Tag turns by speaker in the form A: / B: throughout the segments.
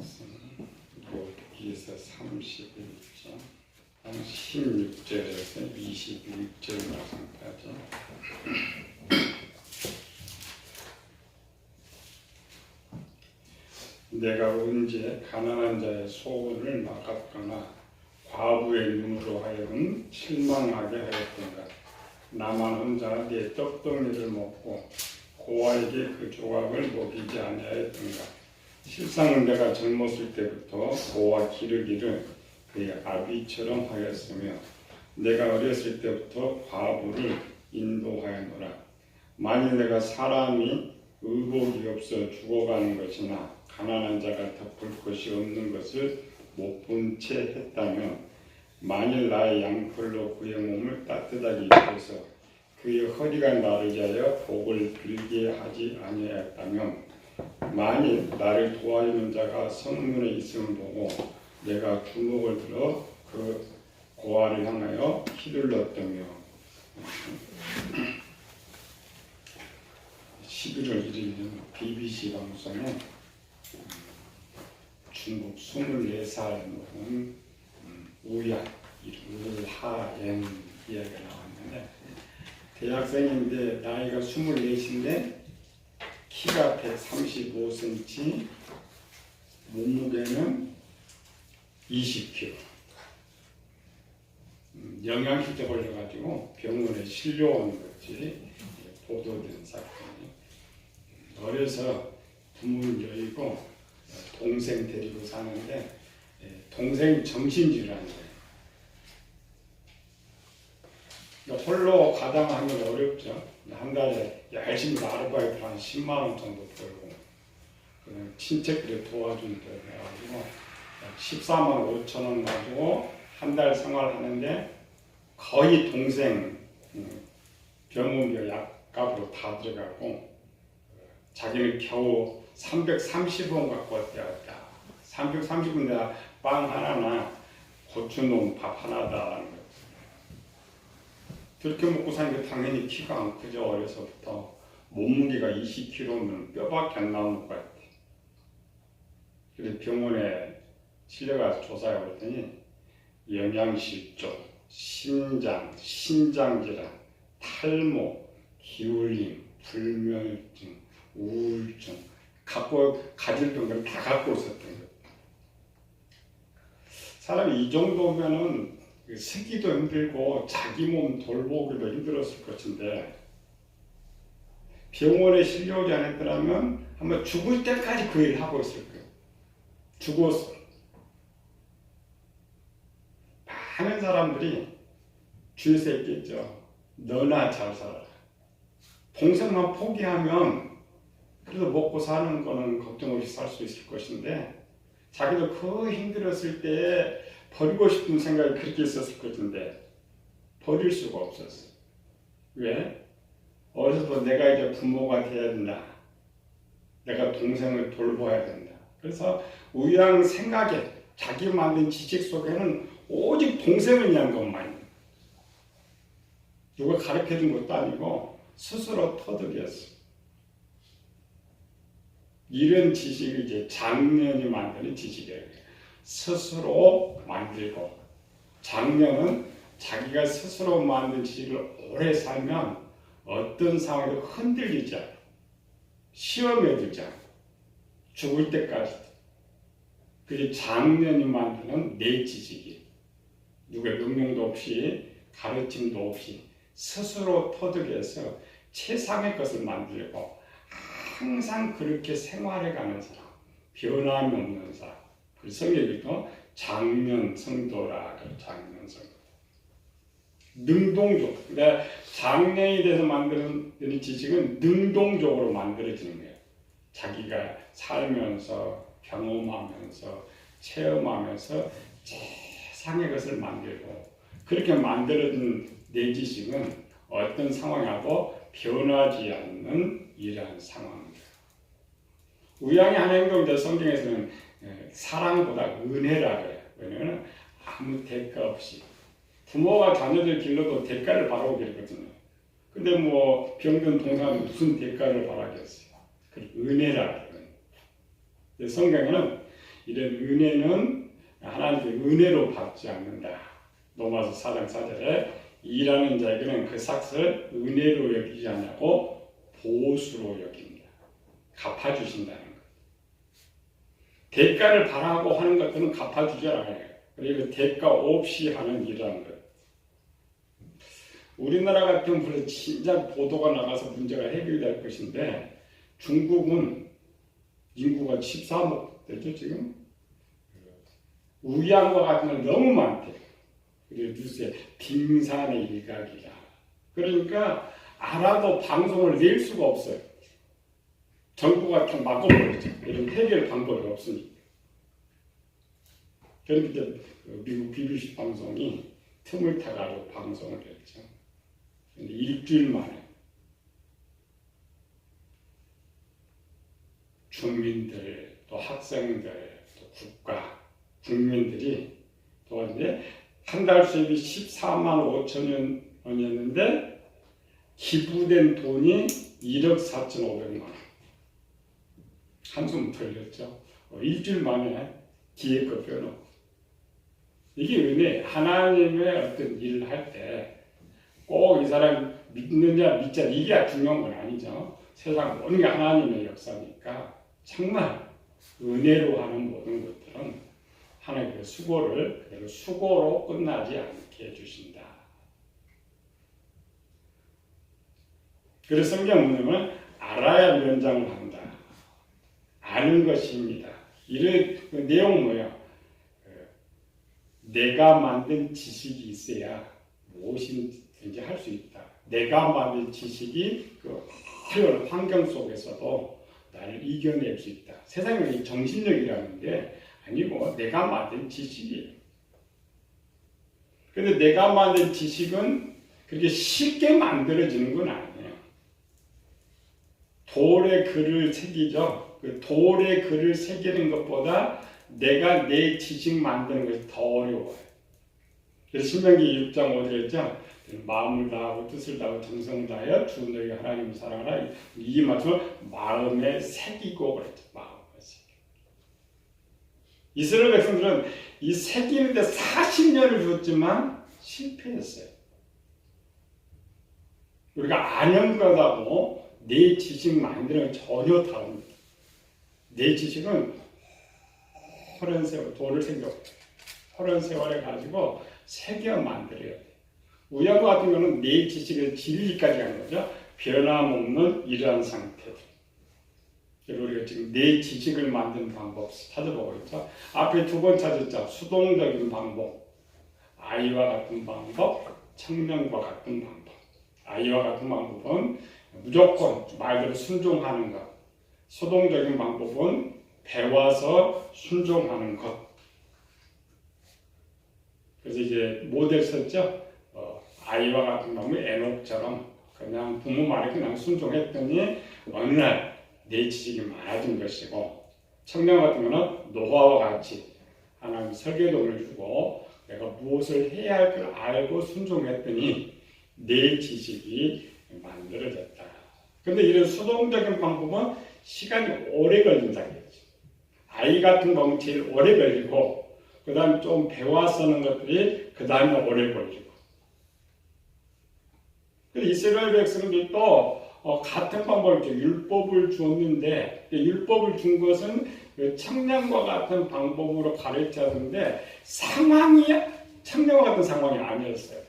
A: 말씀 여기서 31장 한 16절에서 21절 말씀까지. 내가 언제 가난한 자의 소원을 막았거나 과부의 눈으로 하여금 실망하게 하였던가. 나만 혼자 내 떡덩이를 먹고 고아에게 그 조각을 먹이지 아니하였던가. 실상은 내가 젊었을 때부터 고아 기르기를 그의 아비처럼 하였으며 내가 어렸을 때부터 과부를 인도하였노라. 만일 내가 사람이 의복이 없어 죽어가는 것이나 가난한 자가 덮을 것이 없는 것을 못 본 채 했다면, 만일 나의 양털로 그의 몸을 따뜻하게 입혀서 그의 허리가 나를 위하여 복을 빌게 하지 아니하였다면, 만일 나를 도와주는 자가 성문에 있음을 보고 내가 주먹을 들어 그 고아를 향하여 휘둘렀다며. 11월 1일 BBC 방송에 중국 24살 먹은 우하엔 이야기가 나왔는데, 대학생인데 나이가 24인데 키가 135cm, 몸무게는 20kg. 영양실조 걸려가지고 병원에 실려온 것이 보도된 사건이. 어려서 부모님 여의고 동생 데리고 사는데 동생이 정신질환이에요. 홀로 가장하면 어렵죠. 한 달에 열심히 아르바이트 한 10만 원 정도 벌고, 친척들이 도와준다 해가지고 14만 5천 원 가지고 한 달 생활하는데 거의 동생 병원비 약값으로 다 들어가고, 자기는 겨우 330원 갖고 왔다. 330원 내가 빵 하나나 고추 넣은 밥 하나다라는 거. 그렇게 먹고 사니까 당연히 키가 안 크죠. 어려서부터 몸무게가 20kg면 뼈밖에 안 나오는 것 같아. 그래서 병원에 실려가서 조사해 봤더니 영양실조, 심장, 신장질환, 탈모, 기울임, 불면증, 우울증, 가질 병을 다 갖고 있었던 거예요. 사람이 이 정도면은 쓰기도 힘들고 자기 몸 돌보기도 힘들었을 것인데, 병원에 실려오지 않았더라면 아마 죽을 때까지 그 일을 하고 있을 거예요. 죽었어. 많은 사람들이 주위에서 있겠죠. 너나 잘 살아라. 동생만 포기하면 그래도 먹고 사는 거는 걱정 없이 살 수 있을 것인데, 자기도 그 힘들었을 때 버리고 싶은 생각이 그렇게 있었을 것인데 버릴 수가 없었어. 왜? 어려서부터 내가 이제 부모가 돼야 된다. 내가 동생을 돌봐야 된다. 그래서 우양 생각에 자기 만든 지식 속에는 오직 동생을 위한 것만, 누가 가르쳐준 것도 아니고 스스로 터득이었어. 이런 지식이 이제 장년이 만드는 지식이에요. 스스로 만들고, 장년은 자기가 스스로 만든 지식을 오래 살면 어떤 상황에도 흔들리지 않아. 시험에 들지 않아. 죽을 때까지. 그게 장년이 만드는 내 지식이. 누구의 명령도 없이 가르침도 없이 스스로 터득해서 최상의 것을 만들고 항상 그렇게 생활해가는 사람, 변함이 없는 사람. 성경에도 장년 성도라. 장년 성도. 능동적. 내가 장년이 돼서 만드는 지식은 능동적으로 만들어지는 거예요. 자기가 살면서 경험하면서 체험하면서 최상의 것을 만들고, 그렇게 만들어진 내 지식은 어떤 상황하고 변하지 않는 이러한 상황입니다. 우양의 한 행동인데 성경에서는 사랑보다 은혜라 그래요. 왜냐하면 아무 대가 없이 부모가 자녀들 길러도 대가를 바라고 그랬거든요. 근데 뭐 병든 동생은 무슨 대가를 바라겠어요. 그 은혜라 그래요. 성경에는 이런 은혜는 하나님께 은혜로 받지 않는다. 로마서 4장 4절에 일하는 자에게는 그 삭을 은혜로 여기지 않냐고 보수로 여깁니다. 갚아주신다는 것. 대가를 바라고 하는 것들은 갚아주지 않아요. 그리고 대가 없이 하는 일이라는 것. 우리나라 같은 경우는 진짜 보도가 나가서 문제가 해결될 것인데 중국은 인구가 13억 되죠 지금? 우양과 같은 건 너무 많대. 그리고 뉴스에 빙산의 일각이라. 그러니까 알아도 방송을 낼 수가 없어요. 정부가 다 막아버리죠. 이런 해결 방법이 없으니까. 그러니까 미국 BBC 방송이 틈을 타가지고 방송을 했죠. 근데 일주일 만에 주민들, 또 학생들, 또 국가, 국민들이 또 이제 한 달 수입이 14만 5천 원이었는데 기부된 돈이 1억 4,500만 원. 한숨 돌렸죠. 일주일 만에 뒤에 거 빼놓고. 이게 은혜, 하나님의 어떤 일을 할 때 꼭 이 사람 믿느냐 믿자 이게 중요한 건 아니죠. 세상 모든 게 하나님의 역사니까 정말 은혜로 하는 모든 것들은 하나님의 수고를 그대로 수고로 끝나지 않게 해주신다. 그래서 성경 문명은 알아야 면장을 한다. 아는 것입니다. 이런 그 내용 뭐야? 내가 만든 지식이 있어야 무엇인지 할 수 있다. 내가 만든 지식이 그 어려운 환경 속에서도 나를 이겨낼 수 있다. 세상에 정신력이라는 게 아니고 내가 만든 지식이에요. 근데 내가 만든 지식은 그렇게 쉽게 만들어지는 건 아니에요. 돌에 글을 새기죠. 그 돌에 글을 새기는 것보다 내가 내 지식 만드는 것이 더 어려워요. 그래서 신명기 6장 5절에 있죠. 마음을 다하고 뜻을 다하고 정성을 다하여 주 너희 하나님을 사랑하라. 이 말씀을 마음에 새기고 그랬죠. 마음에 새기고. 이스라엘 백성들은 이 새기는데 40년을 줬지만 실패했어요. 우리가 아는 것하고 내 지식 만드는 건 전혀 다릅니다. 내 지식은 오랜 세월, 돌을 새겨 오랜 세월에 가지고 새겨 만들어야 돼. 우양과 같은 경우는 내 지식을 진리까지 하는 거죠. 변함없는 이러한 상태들. 우리가 지금 내 지식을 만드는 방법 찾아보고 있죠. 앞에 두 번 찾았죠. 수동적인 방법, 아이와 같은 방법, 청년과 같은 방법. 아이와 같은 방법은 무조건 말대로 순종하는 것. 수동적인 방법은 배워서 순종하는 것. 그래서 이제 모델 썼죠. 아이와 같은 방법은 에녹처럼 그냥 부모 말에 그냥 순종했더니 어느 날 내 지식이 많아진 것이고, 청년 같은 경우는 노아와 같이 하나님 설계도를 주고 내가 무엇을 해야 할 걸 알고 순종했더니 내 지식이 만들어졌다. 그런데 이런 수동적인 방법은 시간이 오래 걸린다겠죠. 아이 같은 방법은 제일 오래 걸리고, 그 다음에 좀 배워서는 것들이 그 다음에 오래 걸리고. 이스라엘 백성들도 같은 방법을 율법을 주었는데, 율법을 준 것은 청년과 같은 방법으로 가르쳤는데 상황이 청년과 같은 상황이 아니었어요.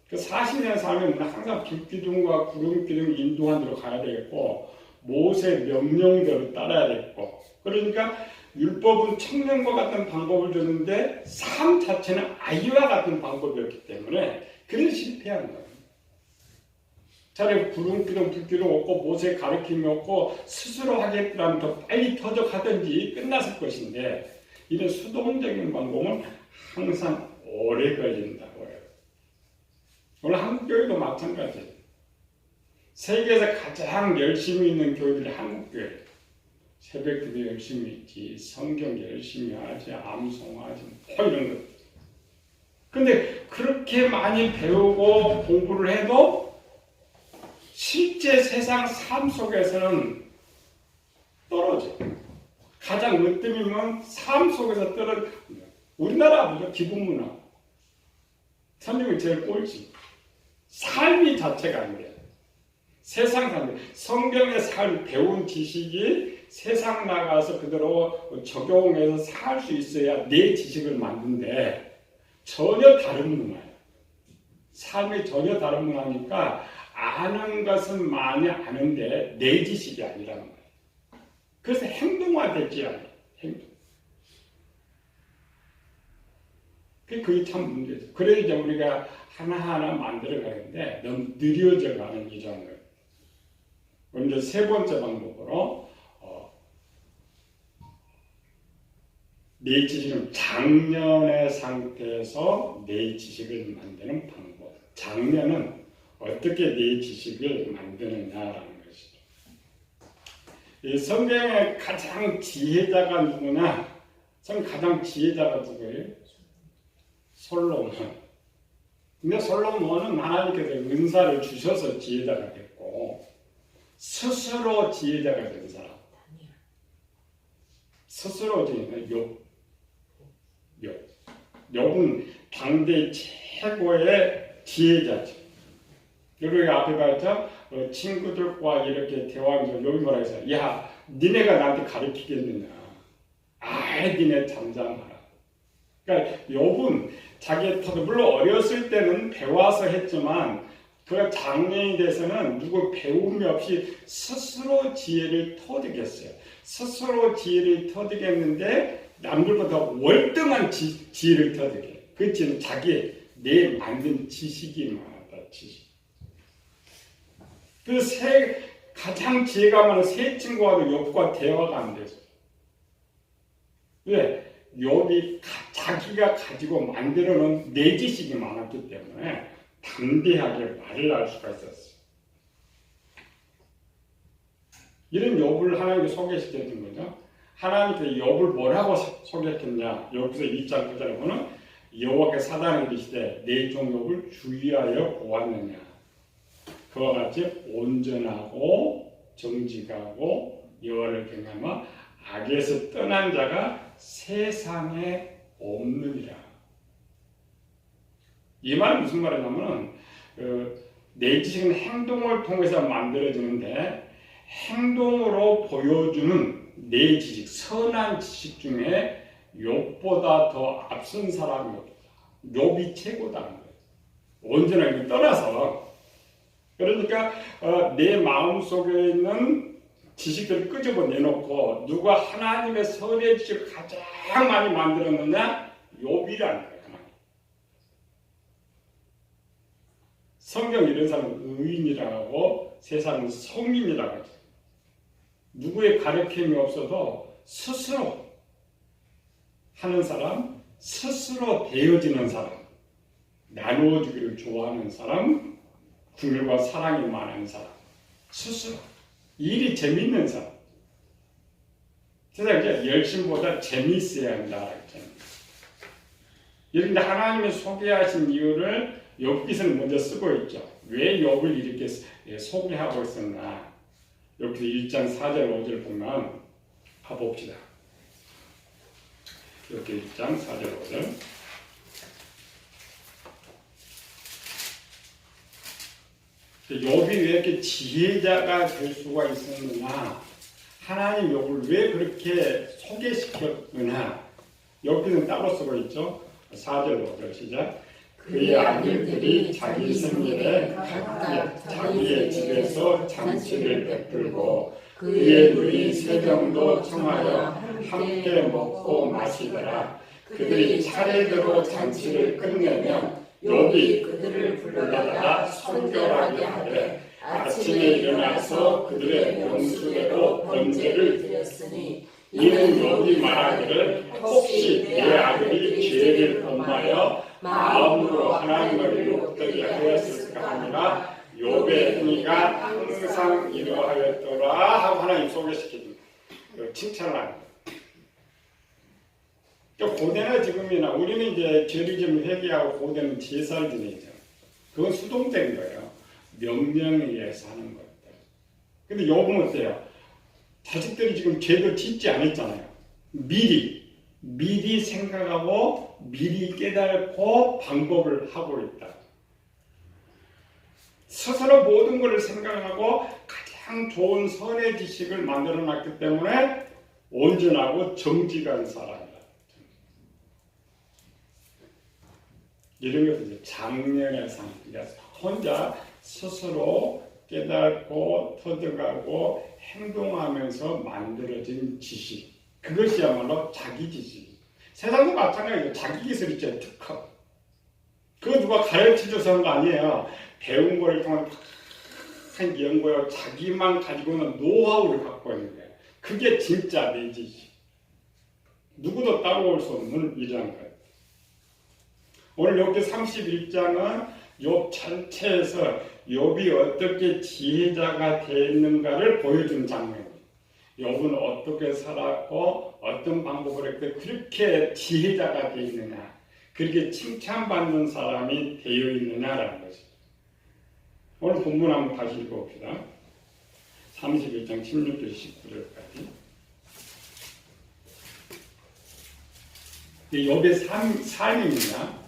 A: 그 40년 살면 항상 빛기둥과 구름기둥 인도한 대로 가야 되겠고, 모세 명령대로 따라야 되겠고, 그러니까 율법은 청년과 같은 방법을 줬는데 삶 자체는 아이와 같은 방법이었기 때문에 그래서 실패한 거예요. 차라리 구름기둥, 불기둥 없고 모세 가르침이 없고 스스로 하겠다면 더 빨리 터득하든지 끝났을 것인데, 이런 수동적인 방법은 항상 오래 걸린다고 해요. 오늘 한국교회도 마찬가지예요. 세계에서 가장 열심히 있는 교회들이 한국교회. 새벽기도 열심히 있지, 성경 열심히 하지, 암송하지, 이런 것. 근데 그렇게 많이 배우고 공부를 해도 실제 세상 삶 속에서는 떨어져요. 가장 으뜸이면 삶 속에서 떨어져. 우리나라 보죠. 기본문화. 선생님이 제일 꼴찌. 삶이 자체가 안 돼요. 세상 삶. 성경의 삶, 배운 지식이 세상 나가서 그대로 적용해서 살 수 있어야 내 지식을 만든데 전혀 다른 문화예요. 삶이 전혀 다른 문화니까 아는 것은 많이 아는데 내 지식이 아니라는 거예요. 그래서 행동화되지 않아요. 행동. 그게 참 문제죠. 그래서 이제 우리가 하나하나 만들어 가는데 너무 느려져 가는 이 점을. 먼저 세 번째 방법으로 내 지식은 작년의 상태에서 내 지식을 만드는 방법. 작년은 어떻게 내 지식을 만드느냐라는 것이죠. 이 성경의 가장 지혜자가 누구냐? 가장 지혜자가 누구예요? 솔로몬. 근데 솔로몬은 하나님께서 은사를 주셔서 지혜자가 됐고 스스로 지혜자가 된 사람. 스스로 지혜자. 욥은 당대 최고의 지혜자죠. 그리고 앞에 봤죠? 친구들과 이렇게 대화하면서 욥이 뭐라 했어요? 야, 니네가 나한테 가르치겠느냐? 아이, 니네 잠잠하라. 그러니까 욥은 자기의 터도 물론 어렸을 때는 배워서 했지만 그가 장년이 돼서는 누구 배움이 없이 스스로 지혜를 터득했어요. 스스로 지혜를 터득했는데 남들보다 월등한 지혜를 터득해. 그렇지는 자기 내 만든 지식이 많았다. 지식. 그 가장 지혜가 많은 세 친구와도 욥과 대화가 안 됐어요. 왜? 욥이 자기가 가지고 만들어 놓은 내 지식이 많았기 때문에 담대하게 말을 할 수가 있었어요. 이런 욥을 하나님께 소개시켜 준 거죠. 하나님께서 욥을 뭐라고 소개했겠냐? 여기서 1장 9절에 보면 여호와께서 사단에게 이르시되 내 종 욥을 주의하여 보았느냐? 그와 같이 온전하고 정직하고 여호와를 경외하며 악에서 떠난 자가 세상에 없느니라. 이 말은 무슨 말이냐면 내 지식은 행동을 통해서 만들어지는데 행동으로 보여주는 내 지식, 선한 지식 중에 욥보다 더 앞선 사람이 없다. 욥이 최고다는 거예요. 온전하게 떠나서. 그러니까 내 마음속에 있는 지식들을 끄집어 내놓고 누가 하나님의 선의 지식을 가장 많이 만들었느냐? 욥이라는 거예요. 성경 이런 사람은 의인이라고 하고 세상은 성인이라고 하죠. 누구의 가르침이 없어도 스스로 하는 사람, 스스로 되어지는 사람, 나누어주기를 좋아하는 사람, 궁율과 사랑이 많은 사람, 스스로 일이 재밌는 사람. 세상에 열심보다 재미있어야 한다. 이런데 하나님이 소개하신 이유를 욥기서는 먼저 쓰고 있죠. 왜 욥을 이렇게 소개하고 있었나? 여기서 1장 4절 5절 보면 가봅시다. 이렇게 1장 4절 5절. 욥이 왜 이렇게 지혜자가 될 수가 있었느냐? 하나님 욥을 왜 그렇게 소개시켰느냐? 여기는 따로 쓰고 있죠. 4절 5절 시작. 그의 아들들이 자기 생일에 각각 자기의 집에서 잔치를 베풀고 그의 누이 세정도 청하여 함께 먹고 마시더라. 그들이 차례대로 잔치를 끝내면 욥이 그들을 불러다가 선결하게 하되 아침에 일어나서 그들의 명수대로 번제를 드렸으니 이는 욥이 말하기를 혹시 내 아들이 죄를 범하여 마음으로 하나님을 욕되게 하였을까 하니라. 욥의 행위가 항상 이러하였더라 하고 하나님 소개시켜줍니다. 칭찬을 합니다. 고대나 지금이나 우리는 이제 죄를 좀 회개하고 고대는 제사를 지내죠. 그건 수동적인 거예요. 명령에 의해서 하는 것들. 근데 욥은 어때요? 자식들이 지금 죄를 짓지 않았잖아요. 미리 생각하고 미리 깨닫고 방법을 하고 있다. 스스로 모든 것을 생각하고 가장 좋은 선의 지식을 만들어 놨기 때문에 온전하고 정직한 사람이다. 이런 것들 장년의 삶, 혼자 스스로 깨닫고 터득하고 행동하면서 만들어진 지식, 그것이야말로 자기 지식. 세상도 마찬가지예요. 자기 기술 있죠, 특허. 그거 누가 가르쳐줘서 한 거 아니에요. 배운 거를 통한 한 연구하고 자기만 가지고는 노하우를 갖고 있는 거예요. 그게 진짜 내 지식. 누구도 따라올 수 없는 일이라는 거예요. 오늘 여기 31장은 욥 전체에서 욥이 어떻게 지혜자가 되었는가를 보여준 장면이에요. 욥은 어떻게 살았고 어떤 방법을 했고 그렇게 지혜자가 되어 있느냐, 그렇게 칭찬받는 사람이 되어 있느냐라는 것이죠. 오늘 본문 한번 다시 읽어봅시다. 31장 16절 19절까지. 욥의 삶입니다.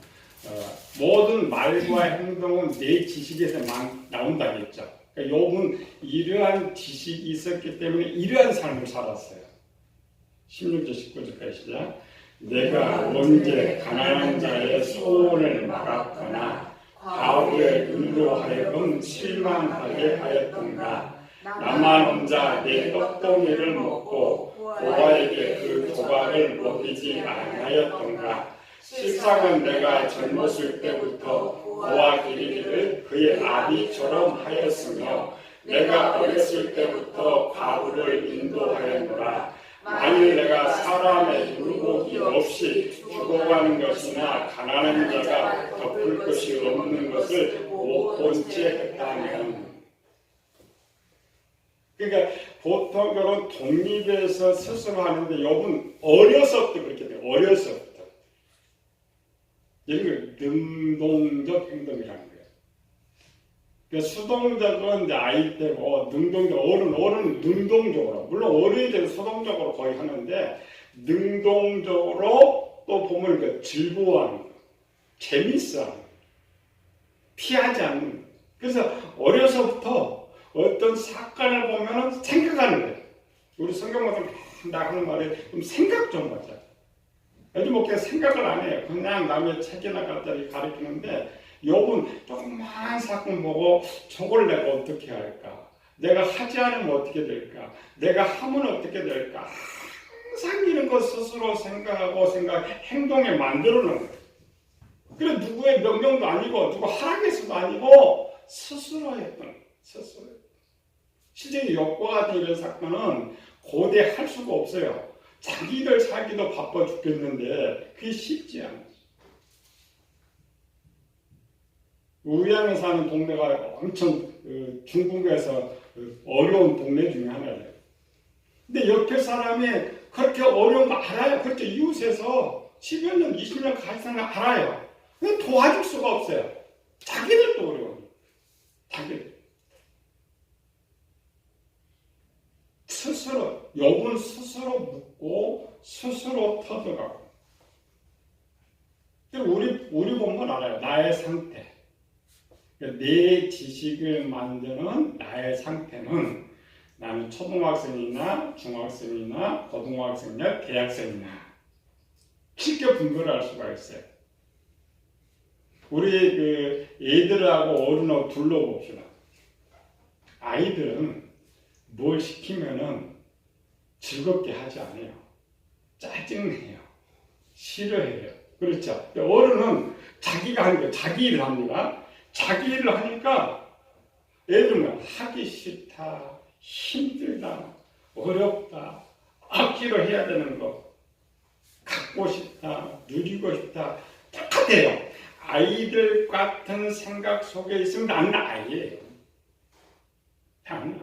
A: 모든 말과 행동은 내 지식에서 나온다 했죠. 그러니까 욥은 이러한 지식이 있었기 때문에 이러한 삶을 살았어요. 16절 19절까지 시작. 내가 언제 가난한 자의 소원을 막았거나 과부의 눈으로 하여금 실망하게 하였던가. 나만 혼자 내 떡덩이를 먹고 고아에게 그 조각을 먹이지 아니하였던가. 실상은 내가 젊었을 때부터 고아 기르기를 그의 아비처럼 하였으며 내가 어렸을 때부터 과부를 인도하였노라. 만일 내가 사람의 물고기 없이 죽어가는 것이나 가난한 자가 덮을 것이 없는 것을 못 본 채 했다면. 그러니까 보통 그런 독립해서 스스로 하는데 욥은 어려서부터 그렇게 돼요. 어려서부터. 이런 걸 능동적 행동이라는 거예요. 그러니까 수동적은 이제 아이 때고 능동적, 어른 능동적으로, 물론 어린이들은 수동적으로 거의 하는데 능동적으로 또 보면 그 즐거워하는 거, 재밌어 하는 거, 피하지 않는 거. 그래서 어려서부터 어떤 사건을 보면 생각하는 거예요. 우리 성경마다 나가는 말에 좀 생각 좀 하자. 요즘 뭐 그냥 생각을 안 해요. 그냥 남의 책이나 갖다 가르치는데 욥은 조그만 사건 보고 저걸 내가 어떻게 할까? 내가 하지 않으면 어떻게 될까? 내가 하면 어떻게 될까? 항상 이런 거 스스로 생각하고 행동에 만들어 놓은 거예요. 그래 누구의 명령도 아니고 누구 하락에서도 아니고 스스로 했던 거예요. 스스로. 실제 욥과 같은 이런 사건은 고대 할 수가 없어요. 자기들 살기도 바빠 죽겠는데 그게 쉽지 않아요. 우리양에 사는 동네가 엄청 중국에서 어려운 동네 중에 하나예요. 근데 옆에 사람이 그렇게 어려운 거 알아요. 그렇게 이웃에서 10여 년, 20년 같이 사는 거 알아요. 근데 도와줄 수가 없어요. 자기들도 어려워요. 자기들. 스스로, 욥은 스스로 묻고 스스로 터득하고. 우리 보면 알아요. 나의 상태. 내 지식을 만드는 나의 상태는 나는 초등학생이나 중학생이나 고등학생이나 대학생이나 쉽게 분별을 할 수가 있어요. 우리 애들하고 어른하고 둘러봅시다. 아이들은 뭘 시키면은 즐겁게 하지 않아요. 짜증내요. 싫어해요. 그렇죠? 어른은 자기가 하는 거예요. 자기 일을 합니다. 자기 일을 하니까 애들은 하기 싫다, 힘들다, 어렵다, 악기로 해야 되는 거, 갖고 싶다, 누리고 싶다, 똑같아요. 아이들 같은 생각 속에 있으면 나는 아이예요. 당연히.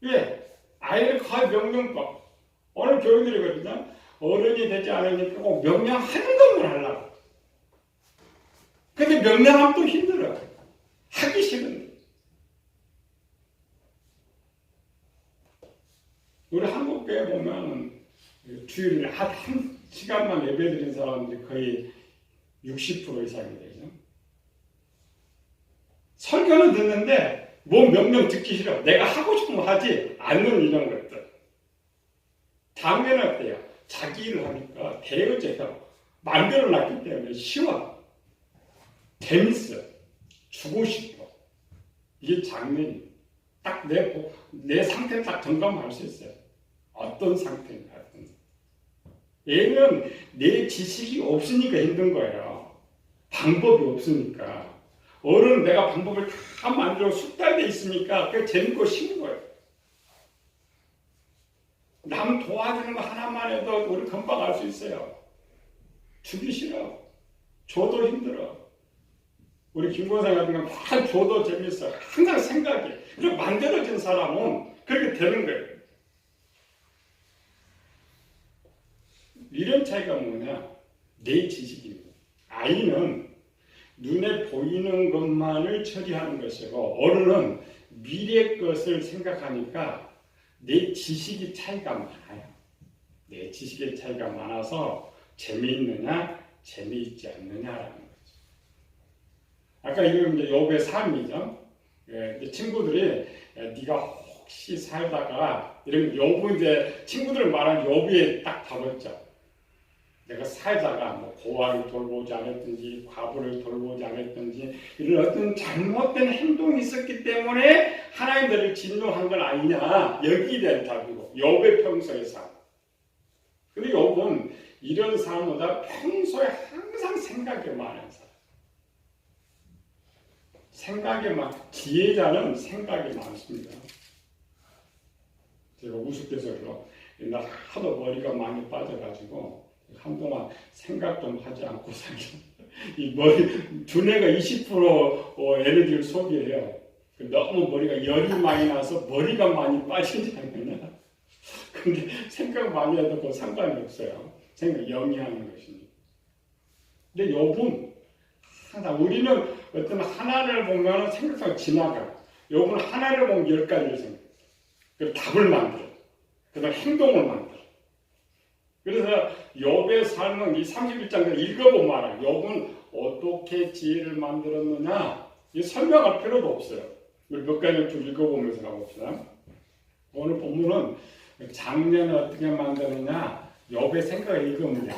A: 왜? 아이를 거의 명령법. 오늘 교육들이거든요. 어른이 되지 않으니까 꼭 명령하는 것만 하려고. 근데 명령하면 또 힘들어. 하기 싫은데. 우리 한국교회 보면 주일에 한 시간만 예배드린 사람들이 거의 60% 이상이 되죠. 설교는 듣는데 뭐 명령 듣기 싫어. 내가 하고 싶으면 하지 않는 이런 것들. 당연히 어때요? 자기 일을 하니까 대여제가 만들어놨기 때문에 쉬워. 재밌어. 주고 싶어. 이게 장면이 딱 내 상태를 딱 점검할 수 있어요. 어떤 상태인가. 얘는 내 지식이 없으니까 힘든 거예요. 방법이 없으니까. 어른은 내가 방법을 다 만들어 숙달돼 있으니까 그게 재밌고 쉬운 거예요. 남 도와주는 거 하나만 해도 우리 금방 알 수 있어요. 주기 싫어. 줘도 힘들어. 우리 김권생 같은 경우는 막 줘도 재밌어. 항상 생각이. 그리고 만들어진 사람은 그렇게 되는 거예요. 이런 차이가 뭐냐? 내 지식입니다. 아이는 눈에 보이는 것만을 처리하는 것이고 어른은 미래 것을 생각하니까 내 지식이 차이가 많아요. 내 지식의 차이가 많아서 재미있느냐, 재미있지 않느냐라는 거죠. 아까 이거 이제 욥의 삶이죠. 친구들이 네가 혹시 살다가 이런 욥은 이제 친구들 말한 욥이 딱 답했죠. 내가 살다가 뭐 고아를 돌보지 않았든지 과부를 돌보지 않았든지 이런 어떤 잘못된 행동이 있었기 때문에 하나님 너를 진노한 건 아니냐 여기에 대한 답이고 욥의 평소의 삶. 근데 욥은 이런 삶보다 평소에 항상 생각이 많은 사람. 지혜자는 생각이 많습니다. 제가 우스갯소리로 옛날 하도 머리가 많이 빠져가지고 한동안 생각 좀 하지 않고 살죠. 이 머리 두뇌가 20% 에너지를 소비해요. 너무 머리가 열이 많이 나서 머리가 많이 빠지지 않느냐. 근데 생각 많이 해도 그 상관이 없어요. 생각 영위하는 것이니까. 근데 욥은 항상 우리는 어떤 하나를 보면 생각하고 지나가. 욥은 하나를 보면 10가지를 생각해요. 그리고 답을 만들어. 그 다음 행동을 만들어. 그래서 욥의 삶은 이 31장을 읽어보면 알아요. 욥은 어떻게 지혜를 만들었느냐 이 설명할 필요도 없어요. 우리 몇 가지를 좀 읽어보면서 가봅시다. 오늘 본문은 장면을 어떻게 만드느냐 욥의 생각을 읽으면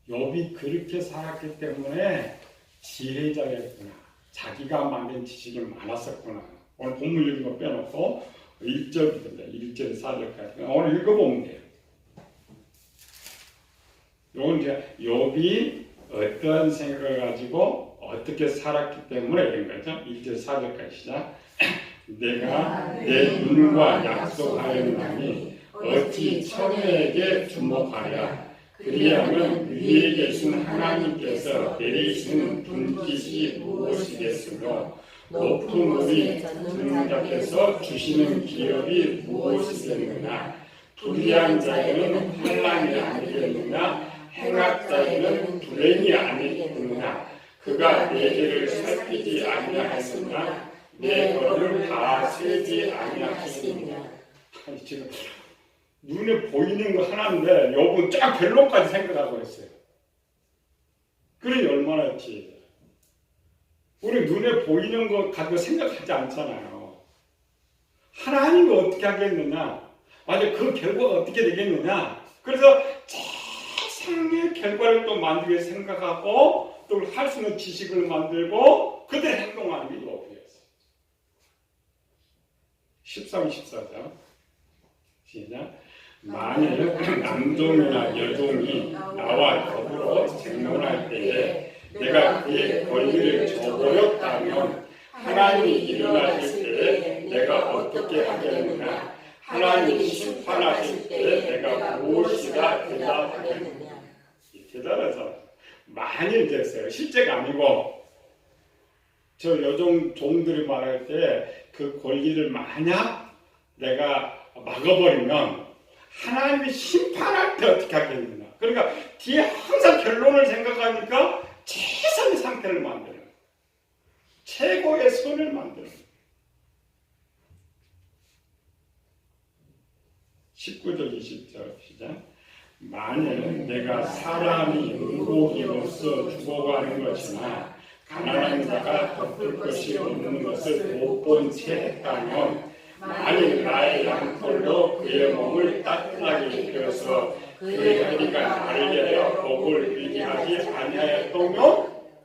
A: 욥이 그렇게 살았기 때문에 지혜자였구나. 자기가 만든 지식이 많았었구나. 오늘 본문 읽은 거 빼놓고 1절부터 1절 4절까지 오늘 읽어보면 돼요. 이건 이제 욥이 어떤 생각을 가지고 어떻게 살았기 때문에 이런 거죠. 1절 4절까지 시작. 내가 내 눈과 약속하였나니 어찌 처녀에게 주목하랴. 그리하면 위에 계신 하나님께서 내리시는 분깃이 무엇이겠으며 높은 우리 전능자께서 주시는 기업이 무엇이겠느냐. 불의한 자에는 환난이 아니겠느냐. 행악자에는 불행이 아니겠느냐. 그가 내 길을 살피지 아니하였으나 내 걸을 다 세지 아니하시느냐. 지금 눈에 보이는 거 하나인데 욥은 쫙 별로까지 생각하고 있어요. 그러니 얼마나 지혜자. 우리 눈에 보이는 거 가지고 생각하지 않잖아요. 하나님이 어떻게 하겠느냐. 만약 그 결과가 어떻게 되겠느냐. 그래서 세상의 결과를 또 만들게 생각하고 또 할 수 있는 지식을 만들고 그대로 행동하는 게 욥이었어요. 13, 14장 시작. 만일 남종이나 여종이 나와 더불어 생존할 때에 내가 그의 권리를 저버렸다면 하나님이 일어나실 때에 내가 어떻게 하겠느냐. 하나님이 심판하실 때에 내가 무엇이라 대답하겠느냐. 대단해서 만일 됐어요. 실제가 아니고 저 여종 종들이 말할 때 그 권리를 만약 내가 막아버리면 하나님이 심판할 때 어떻게 하겠느냐. 그러니까 뒤에 항상 결론을 생각하니까 최선의 상태를 만드는 거예요. 최고의 선을 만드는 거예요. 19절 20절 시작. 만일 내가 사람이 물고기로서 죽어가는 것이나 가난한 자가 덮을 것이 없는 것을 못 본 채 했다면 만일 나의 양털로 그의 몸을 따뜻하게 입혀서 그의 허리가 날려야 복을 빌게 하지 아니하였다면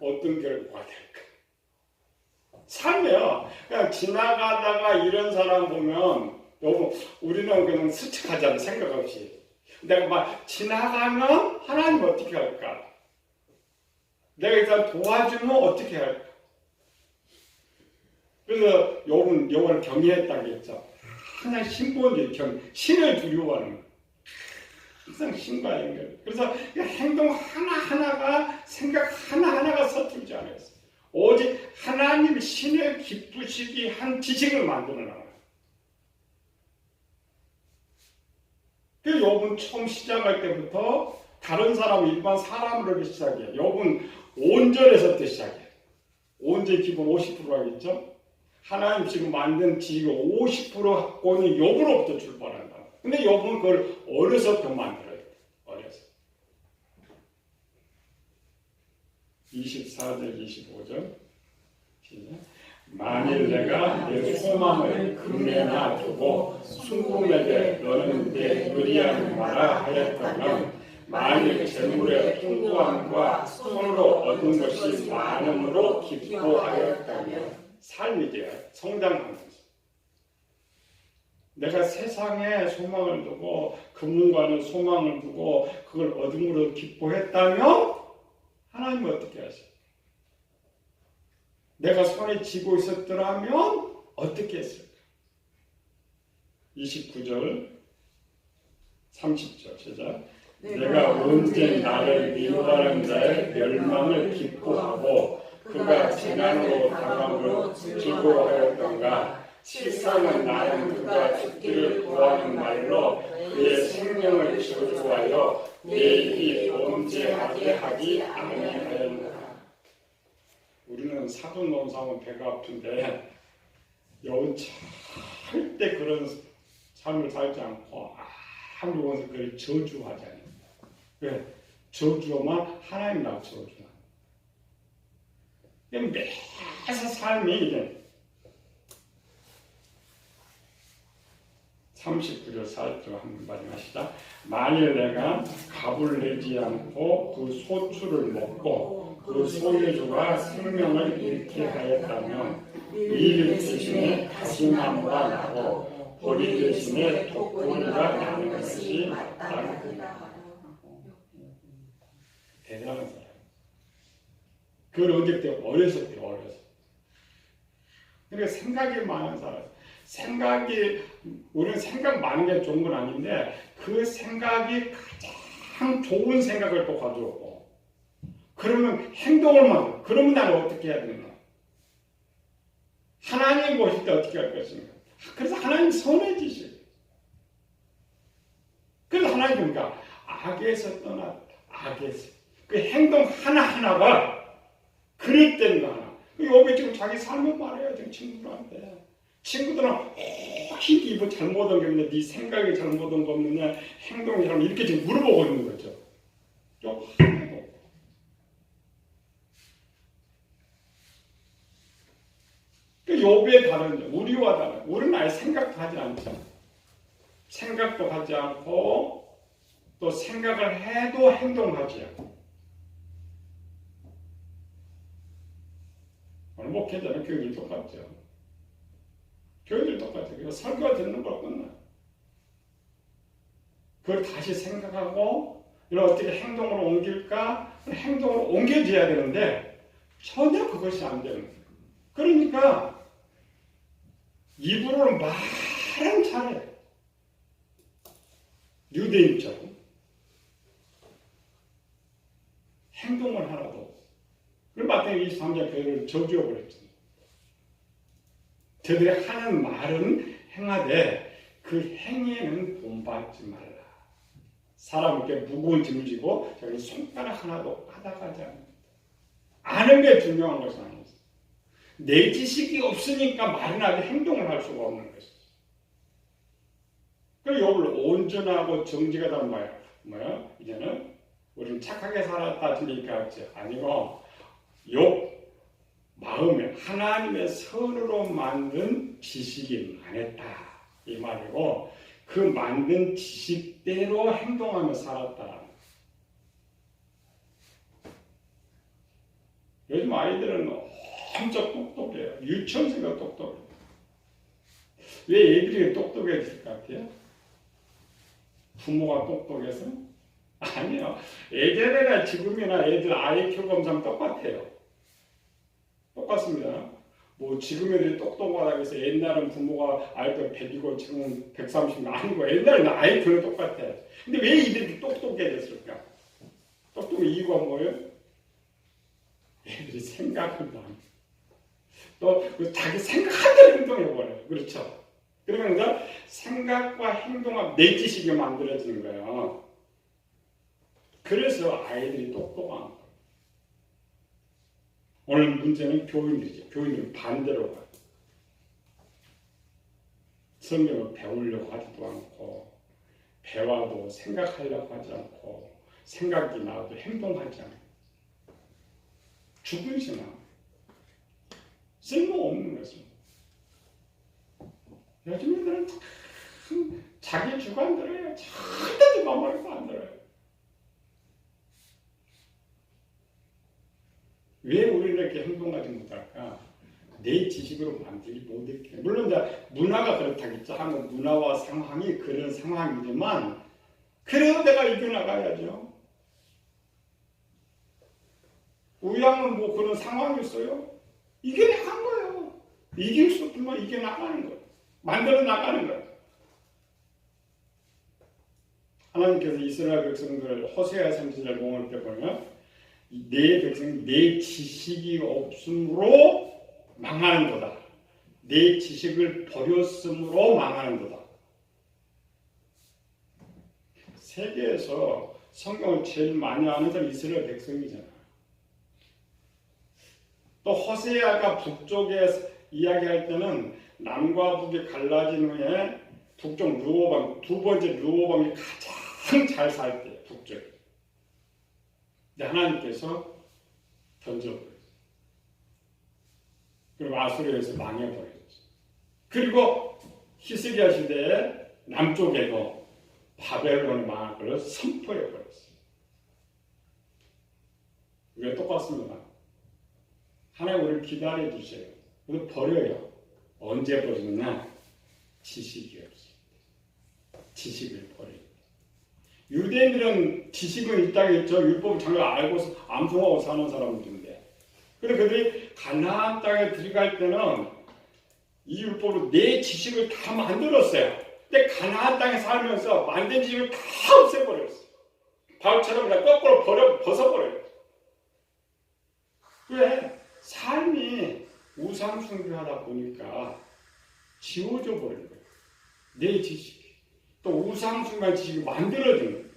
A: 어떤 결과가 될까? 삶이요. 그냥 지나가다가 이런 사람 보면 너무 우리는 그냥 스쳐가잖아, 생각 없이. 내가 막 지나가면 하나님 어떻게 할까? 내가 이 사람 도와주면 어떻게 할까? 그래서 욥은 경외했다고 했죠. 하나님 신분이 신을 두려워하는 거예요. 항상 신과 연결. 그래서 행동 하나하나가 생각 하나하나가 서툴지 않았어요. 오직 하나님 신을 기쁘시게 한 지식을 만들어 나가요. 그 욥은 처음 시작할 때부터 다른 사람, 일반 사람으로 시작해요. 욥은 온전에서부터 시작해요. 온전 기본 50% 하겠죠? 하나님 지금 만든 지식을 50% 갖고는 욥으로부터 출발한다. 근데 욥은 그걸 어려서부터 만들어요. 어려서. 24절, 25절. 시작. 만일 내가 내 소망을 금에나 두고 순금에게 너는 내 의리하는 마라 하였다면 만일 재물의 풍부함과 손으로 얻은 것이 많음으로 기뻐하였다면 삶이죠. 성장하면서 내가 세상에 소망을 두고 금은과는 소망을 두고 그걸 얻음으로 기뻐했다면 하나님은 어떻게 하실까? 내가 손에 쥐고 있었더라면 어떻게 했을까? 29절 30절 시작. 내가 언제 나를 미워하는 자의 멸망을 기뻐하고 그가 재난으로 당함으로 즐거워하였던가. 실상은 나는 그가 죽기를 구하는 말로 그의 생명을 저주하여 내 입이 범죄하게 하지 아니하였노라. 우리는 사돈 논사하면 배가 아픈데 여운 절대 그런 삶을 살지 않고 아무리 그걸 저주하지 않습니다. 왜? 저주하면 하나님 나 저주하. 매사 삶이 이게 39절 40절 한번 말씀하시다. 만일 내가 갑을 내지 않고 그 소출을 먹고 그 소유주가 생명을 잃게 하였다면 이 대신에 다시나무가 나고 보리 대신에 독보리가 나는 것이 마땅하다. 대단한 사람. 그걸 언제 때 어려서. 그러니까 생각이 많은 사람. 우리는 생각 많은 게 좋은 건 아닌데 그 생각이 가장 좋은 생각을 또 가져오고 그러면 행동을 만들어. 그러면 나는 어떻게 해야 되나? 하나님 보실 때 어떻게 할 것인가? 그래서 하나님 선해지시고 그래서 하나님 보니까 악에서 떠났다. 악에서. 그 행동 하나하나가 그릇된 거 하나. 욥이 지금 자기 삶을 말해요. 지금 친구들한테. 친구들은 혹시 이거 잘못한 게 없냐, 네 생각이 잘못한 거 없느냐, 행동이 잘못 이렇게 지금 물어보고 있는 거죠. 좀 하나도 없고. 그 욥의 다른 우리와 다른. 우리는 아예 생각도 하지 않죠. 생각도 하지 않고 또 생각을 해도 행동하지 않고. 목회자는 교육이 똑같죠. 교육이 똑같아요. 설교 듣는 걸 끝나. 그걸 다시 생각하고 이걸 어떻게 행동으로 옮길까? 행동으로 옮겨져야 되는데 전혀 그것이 안 되는 거예요. 그러니까 입으로는 말은 잘해. 유대인처럼. 행동을 하나도 없어. 그리고 마태복음 23장 그들을 저주해버렸잖아요. 저들이 하는 말은 행하되 그 행위에는 본받지 말라. 사람에게 무거운 짐을 지고 자기 손가락 하나도 까닭하지 않는다. 아는 게 중요한 것이 아니었어요. 내 지식이 없으니까 말은 하지 행동을 할 수가 없는 것이죠. 그리고 이걸 온전하고 정직하다는 말이야. 뭐야? 이제는 우리는 착하게 살았다 이렇게 배웠죠. 아니고 욕 마음에 하나님의 선으로 만든 지식이 많았다 이 말이고 그 만든 지식대로 행동하며 살았다. 요즘 아이들은 엄청 똑똑해요. 유치원생도 똑똑해요. 왜 애들이 똑똑해질 것 같아요? 부모가 똑똑해서? 아니요. 예전에나 지금이나 애들 IQ 검사는 똑같아요. 똑같습니다. 뭐 지금 애들이 똑똑하다고 해서 옛날은 부모가 IQ 100이고 지금은 130이 아니고 옛날에는 IQ는 똑같아요. 근데 왜 이들이 똑똑해졌을까? 똑똑한 이유가 뭐예요? 애들이 생각한다. 또 자기 생각한 대로 행동해버려요. 그렇죠? 그러면서 생각과 행동과 내 지식이 만들어지는 거예요. 그래서 아이들이 똑똑한 거예요. 오늘 문제는 교인들이죠. 교인들은 반대로 가요. 성경을 배우려고 하지도 않고 배워도 생각하려고 하지 않고 생각이 나도 행동하지 않고 죽은 신앙 쓸모없는 것입니다. 요즘 애들은 자기 주관대로 해요. 절대 누가 말도 안 들어요. 왜 우리는 이렇게 행동하지 못할까? 내 지식으로 만들지 못했게. 물론 이제 문화가 그렇다겠죠. 한국 문화와 상황이 그런 상황이지만 그래도 내가 이겨나가야죠. 우양은 뭐 그런 상황이 있어요? 이겨나간 거예요. 이길 수 없지만 이겨나가는 거예요. 만들어 나가는 거예요. 하나님께서 이스라엘 백성들을 호세아 선지자를 모을 때 보면 내 백성이 내 지식이 없으므로 망하는 거다. 내 지식을 버렸으므로 망하는 거다. 세계에서 성경을 제일 많이 아는 사람이 이스라엘 백성이잖아. 또 호세아가 북쪽에 이야기할 때는 남과 북이 갈라진 후에 북쪽 르호방, 두 번째 르호방이 가장 잘 살 때 북쪽에. 근데 하나님께서 던져버렸어요. 그리고 아수르에서 망해버렸어요. 그리고 히스기야 시대에 남쪽에도 바벨론이 망할 걸 선포해버렸어요. 왜 똑같습니다. 하나님 우리를 기다려주세요. 우리 버려요. 언제 버리느냐? 지식이 없어요. 지식을 버려요. 유대인들은 지식은 있다겠죠. 율법을 잘 알고 암송하고 사는 사람들인데. 그런데 그들이 가나안 땅에 들어갈 때는 이 율법으로 내 지식을 다 만들었어요. 근데 가나안 땅에 살면서 만든 지식을 다 없애버렸어요. 바울처럼 그냥 거꾸로 벗어버려요. 왜? 삶이 우상숭배하다 보니까 지워져 버린 거예요. 내 지식이. 또 우상숭배한 지식이 만들어진 거예요.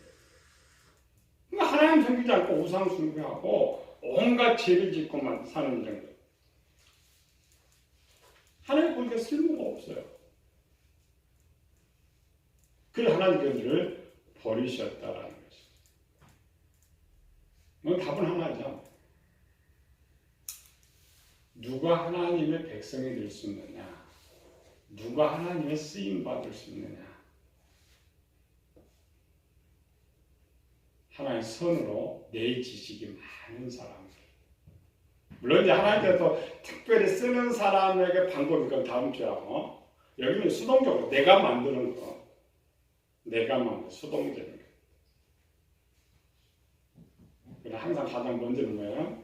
A: 그러니까 하나님 섬기지 않고 우상숭배하고 온갖 죄를 짓고만 사는 거예요. 하나님 보니까 쓸모가 없어요. 그래서 하나님 그들을 버리셨다라는 것이죠. 뭐 답은 하나죠. 누가 하나님의 백성이 될 수 있느냐? 누가 하나님의 쓰임 받을 수 있느냐? 하나님의 선으로 내 지식이 많은 사람들. 물론 이제 하나님께서 특별히 쓰는 사람에게 방법이 그건 다음 주에 하고 여기는 수동적으로 내가 만드는 거. 내가 만드는 수동적인 거. 그래서 항상 가장 먼저는 뭐예요?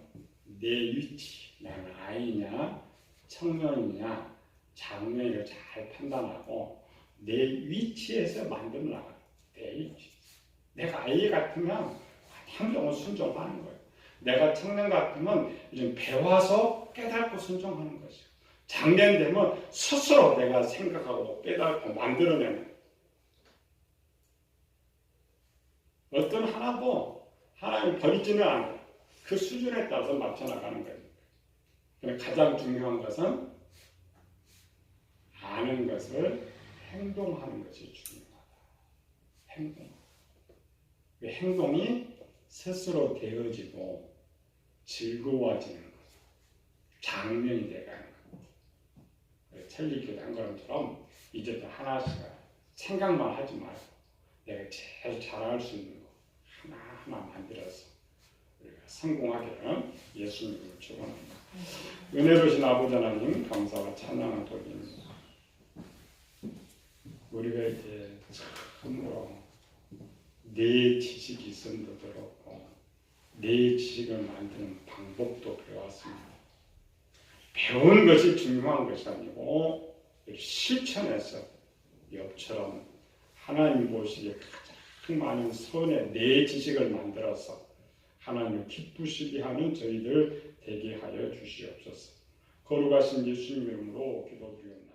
A: 내 위치. 나는 아이냐, 청년이냐, 장년이냐 잘 판단하고 내 위치에서 만들어 나가요. 내 위치. 내가 아이 같으면 행동을 순종하는 거예요. 내가 청년 같으면 이제 배워서 깨닫고 순종하는 것이요. 장년 되면 스스로 내가 생각하고 깨닫고 만들어내는 거예요. 어떤 하나도 하나님 버리지는 않아요. 그 수준에 따라서 맞춰나가는 거예요. 가장 중요한 것은 아는 것을 행동하는 것이 중요하다. 행동. 그 행동이 스스로 되어지고 즐거워지는 것, 장면이 돼가는 것. 찰리 교장 것처럼 이제부터 하나씩 생각만 하지 말고 내가 제일 잘할 수 있는 거 하나하나 만들어서 우리가 성공하기를 예수님을 축원합니다. 은혜로우신 아버지 하나님 감사와 찬양을 드립니다. 우리가 이제 참으로 내 지식이 있음도 그렇고 내 지식을 만드는 방법도 배웠습니다. 배운 것이 중요한 것이 아니고 실천해서 옆처럼 하나님 보시기에 가장 많은 선의 내 지식을 만들어서 하나님을 기쁘시게 하는 저희들 되게 하여 주시옵소서. 거룩하신 예수님 이름으로 기도드립니다.